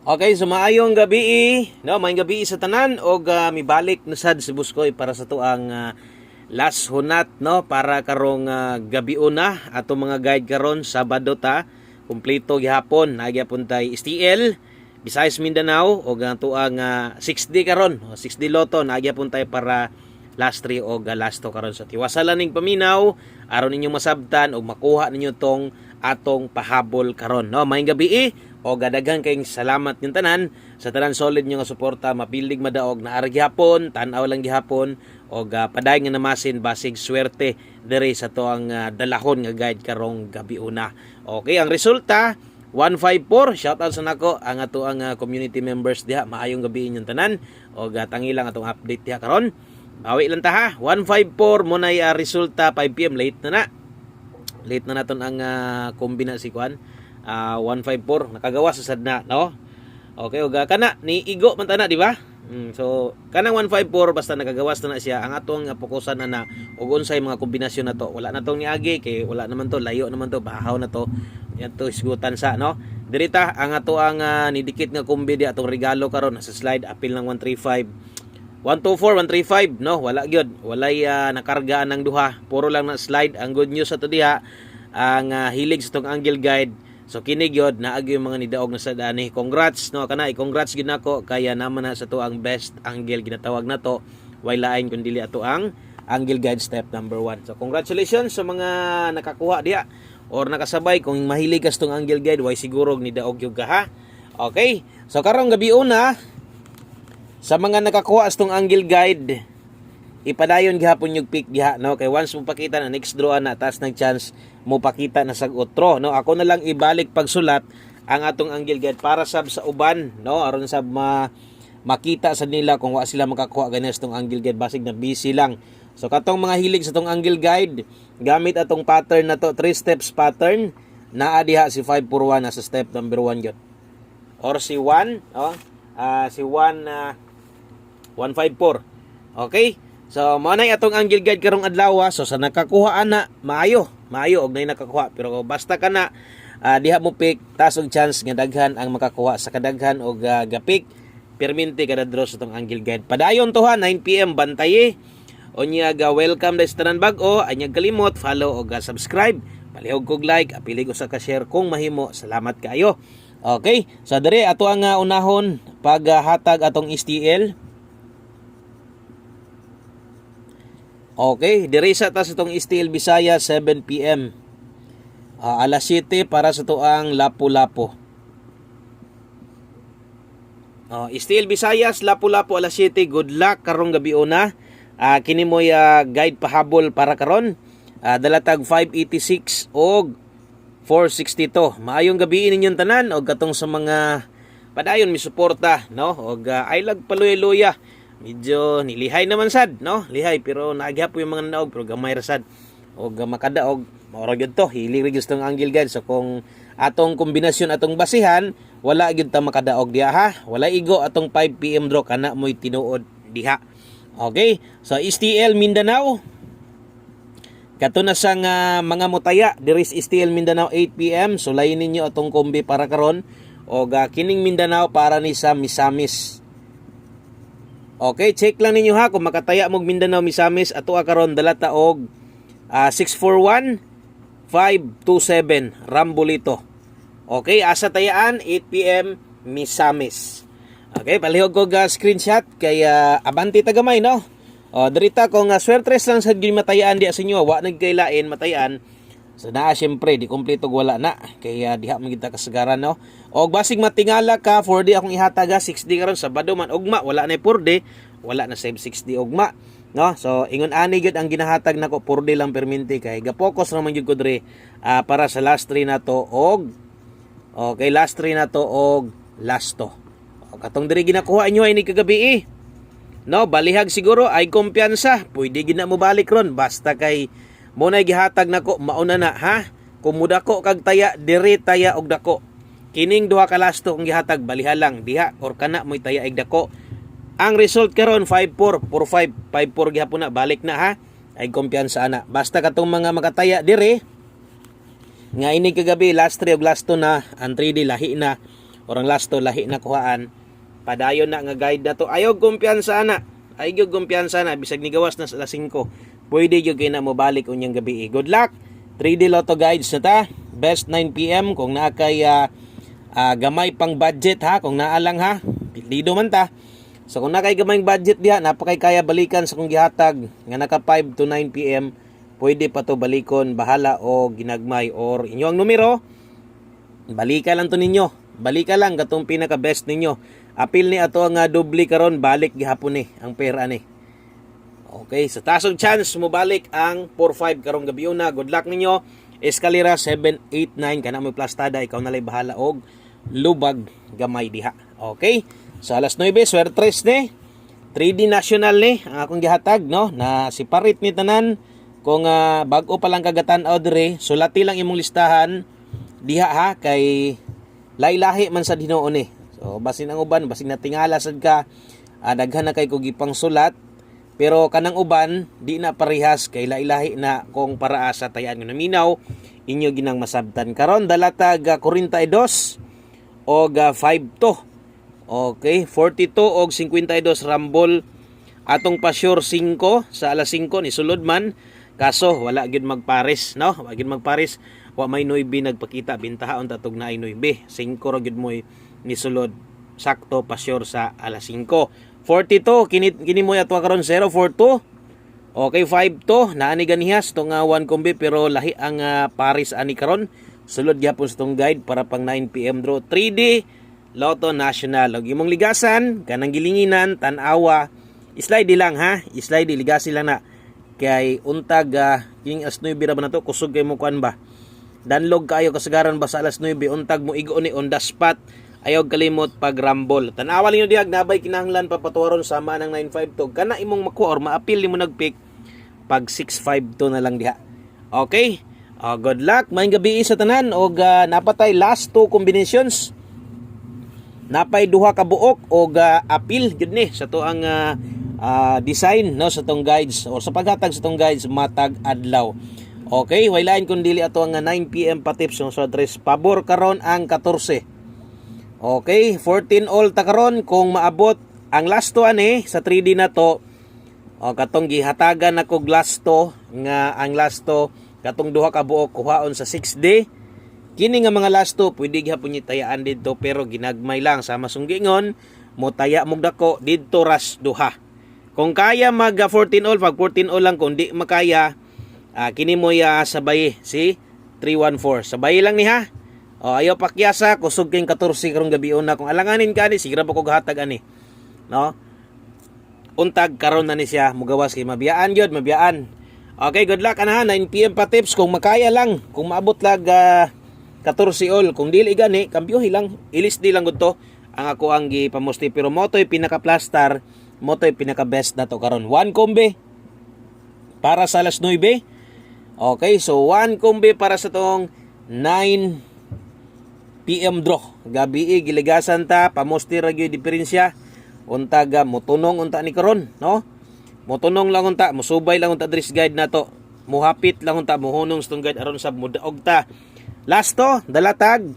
Okay, so maayong gabi, no, maayong gabi sa tanan og mibalik na sad si Buskoy para sa tuang last hunat, no, para karong gabi una ato mga guide karon Sabado ta, kumpleto gihapon, nagyapon tay STL, Visayas Mindanao og ang tuang 6D karon, 6D Lotto nagyapon tay para last 3 o last 2 karon sa tiwasalan ning paminaw aron ninyo masabtan og makuha ninyo tong atong pahabol karon, no, maayong gabi o gadaghang kayong salamat ng tanan sa tanan solid nyo nga suporta, mapilig madaog na arag gihapon, tanaw lang gihapon o paday nga namasin basig swerte dere sa to ang dalahon nga guide karong gabi una. Okay, ang resulta 154. Shout out sa nako ang ato ang community members diha. Maayong gabi inyong tanan o tangi lang atong update diha karon. Bawi lang ta ha. 154 mo na resulta 5 PM late na. Late na naton ang kombina si Kwan. 154 nakagawa sa sadna, no? Okay, uga kana ni igo man tana, di ba? So kanang 154 basta nakagawas na siya, ang atong fokusan na ug unsay mga kombinasyon na to. Wala na tong niagi kay wala naman to, layo naman to, bahaw na to. Yan to isgutan sa, no? Dirita ang ato ang nidikit nga kombi di atong regalo karon sa slide apil ng 135. 124 135, no? Wala gyud, walay nakargaan ng duha, puro lang na slide. Ang good news ato diha ang hilig sa tong angle guide. So kini gyud naagi yung mga nidaog na sa dani. Congrats, no, kana i-congrats gyud nako kaya naman na sa to ang best angle ginatawag na to. Way lain kun dili ato ang angle guide step number 1. So congratulations sa mga nakakuha diha or nakasabay. Kung mahilig ka sa tong angle guide, way siguro nidaog gyud ka, ha. Okay. So karong gabi una sa mga nakakuha sa tong angle guide, ipadayon gihapon yung pick diha, no, kay once mo pakita na next draw na taas ng chance mo pakita na sa utro, no. Ako na lang ibalik pagsulat ang atong angle guide para sab sa uban, no, aron sab makita sa nila kung wa sila makakuha ganas tong angle guide basig na busy lang. So katong mga hilig sa tong angle guide, gamit atong pattern na to, 3 steps pattern, naa diha si 541 na sa step number 1 gyud or si 1, no, si 154. Okay. So, mao na atong angle guide karong adlaw. So, sa nakakuha ana, maayo og nay nakakuha. Pero basta kana diha mo pick, taas og chance nga daghan ang makakuha sa kadaghan og gapik. Perminti kada draw sa tong angle guide. Padayon to ha, 9 PM bantaye. Onya welcome sa tanan bag-o. Anyag kalimot follow og subscribe. Palihog kog like, apilig sa ka-share kung mahimo. Salamat kayo. Okay, so dere ato ang unahon paghatag atong STL. Okay, dirisa ta sa itong STL Bisaya 7 PM. Alas 7 para sa tuang Lapu-Lapu. STL Visayas Lapu-Lapu alas 7. Good luck karong gabi una. Kini mo guide pahabol para karon. Dalatag 586 og 462. Maayong gabi ninyong tanan og katong sa mga padayon mi suporta, no? Og aylag paluya-luya. Medyo nilihay naman sad, no? Lihay pero naagyapo yung mga naog pero gamay ra sad. Og makadaog maura gyud to, hilig gyud tong angle guide. So kung atong kombinasyon atong basihan, wala gyud ta makadaog diha, ha. Wala igo atong 5 PM draw kana moy tinuod diha. Okay? So STL Mindanao. Kato na sang mga mutaya diri sa STL Mindanao 8 PM. So lain ninyo atong kombi para karon og kining Mindanao para ni sa Misamis. Okay, check lang ninyo ha kung makataya mog Mindanao Misamis ato karon dalata og 641 527 Rambolito. Okay, asa tayaan 8 PM Misamis. Okay, palihog ko screenshot kay abanti tagamay, no. Dirita kung swertres lang sa matayaan diya sa inyo, wa nagkailain matayaan. So naa syempre di kompleto wala na kaya diha man kita kasagaran, no. Og basig matingala ka 4D akong ihataga 6D karon Sabado man ugma wala na 4D, wala na save 6D ugma, no. So ingon ani gyud ang ginahatag nako 4D lang perminti kay ga-focus naman gyud ko diri para sa last 3 na to og okay, last 3 na to og last to. Katong diri ginakuha inyo ay ni kagabi, no, balihag siguro ay kumpiyansa, pwede gid na mo balik ron basta kay mo na gihatag nako mauna na, ha. Kung mudako kag taya diri taya og dako. Kining duha ka lasto kung gihatag baliha lang diha or kana moy taya ig dako. Ang result karon 54 45 54 gihapon na balik na, ha. Ay kumpiyansa ana. Basta katong mga makataya diri nga ini kagabi last 3 og last 2 na ang 3D lahi na orang last to lahi na kuhaan, padayon na nga guide na to. Ayaw kumpiyansa na. Ayaw kumpiyansa na bisag ni gawas na sa alas 5. Pwede gyud kay na mo balik unyang gabi. Good luck. 3D Lotto guides na ta. Best 9 PM kung naa kay gamay pang budget ha, kung naa lang ha. Lido man ta. So kung naa kay gamay budget diha, napakay kaya balikan sa kung gihatag nga naka 5 to 9 PM, pwede pa to balikon, bahala o ginagmay or inyong numero. Balika lang to ninyo. Balika lang katong pinaka best ninyo. Apil ni ato nga doble karon, balik gihapon ni ang pera ni. Okay, sa tasog chance mo balik ang 4-5 karong gabi una. Good luck ninyo. Escalera 7-8-9 kana mo plastada, ikaw na lay bahala og lubag gamay diha. Okay? So alas 9 swertres ni 3D National ni ang akong gihatag no na si parit ni tanan kung bag-o pa lang kagatan-aw dire, sulati lang imong listahan diha ha kay lailahi man sa Ginoo ni. So basin ang uban, basin natingala sad ka, daghan na kay ko gipang sulat. Pero kanang uban di na parehas kay lailahi na kung para sa tayan nga naminaw inyo ginang masabtan karon dalatag 42 og 5 to. Okay, 42 og 52 rambol atong pa-sure 5 sa alas 5 ni sulod man kaso wala gyud magpares no, wala gyud magpares, wa may 9 nagpakita bintahaon tatog na ay 9 5 ra gyud moy ni sulod sakto pa-sure sa alas 5. 42 kini mo atwa karon 042. Okay, 5 to naani ganihas tong 1 kombi pero lahi ang Paris ani karon. Sulod gyapon sa tong guide para pang 9 PM draw. 3D Lotto National. Og imong ligasan kanang gilinginan tan-awa. Slide lang ha. Slide ligasi lang na. Kay untag king as 9 ra ba na to kusog kay mo kuan ba. Danlog kayo kasagaran ba sa alas 9 untag mo igo ni on the spot. Ayaw kalimot pag rumble. Tanawa ninyo diag nabay kinahanglan papatuwaron sama ng 952 kana imong makuha or maapil nimo nagpick pag 652 na lang diha. Okay? Good luck. Maayong gabi sa tanan og napatay last 2 combinations. Napay duha ka buok og apil gid ni sa to ang design no sa tong guides or sa paghatag sa tong guides matag adlaw. Okay, wailain kun dili ato ang 9 PM pa tips sa address pabor karon ang 14. Okay, 14 all ta karon kung maabot ang last to ani sa 3D na to. Katong gihatagan nako last to nga ang last to katong duha ka buok kuhaon sa 6D. Kini nga mga last to pwede gyapon tayaan didto pero ginagmay lang sa masunggingon mo taya mog dako didto ras duha. Kung kaya mag 14 all pag 14 all lang kung di makaya kini mo sabay si 314. Sabay lang ni ha. Ayaw pakyasa, kusog kayong 14 karong gabi una. Kung alanganin ka ni, sigira pa ko gahatag ani. No? Untag karon na ni siya, mugawas kay mabiyaan yun, mabiyaan. Okay, good luck ana 9 PM pa tips. Kung makaya lang, kung maabot lag 14 all. Kung dili gani, kampyohi lang. Ilis di lang to ang ako ang gipamusti. Pero moto'y pinaka-plastar, moto'y pinaka-best na to karon. 1 kombi para sa alas 9. Okay, so 1 kombi para sa tong 9 PM draw. Gabi giligasan ta, pamusti ra gyud diferensya. Unta motunong unta ni karon, no? Motunong lang unta, musubay lang unta dress guide nato. Muhapit lang unta muhunong stong guide aron sa mudaog ta. Last to, dalatag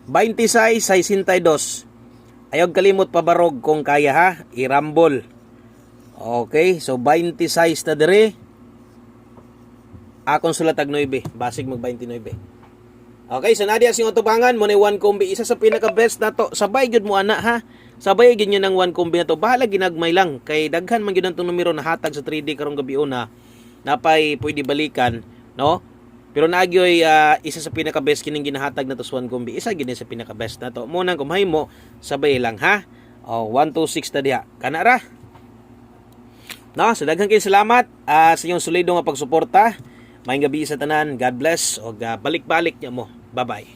26-62. Ayaw kalimot pabarog kung kaya ha, irambol. Okay, so 26 ta dire. Akong sulatag 9, basig mag 29. Okay, so nadia sing utubangan mo ni 1 kombi isa sa pinaka best nato. Sabay gyud mo ana ha. Sabay gyud ng 1 kombi nato. Bahala ginagmay lang kay daghan man gyud tong numero na hatag sa 3D karong gabi una. Napay pwede balikan, no? Pero naagyoy isa sa pinaka best kining ginahatag nato sa 1 kombi. Isa gyud sa pinaka best nato. Mo nang kumhay mo sabay lang ha. 126 ta diha. Kana ra. No, so daghan kay salamat sa inyong solido nga pagsuporta. Maayong gabi sa tanan. God bless. O balik-balik niya mo. Bye-bye.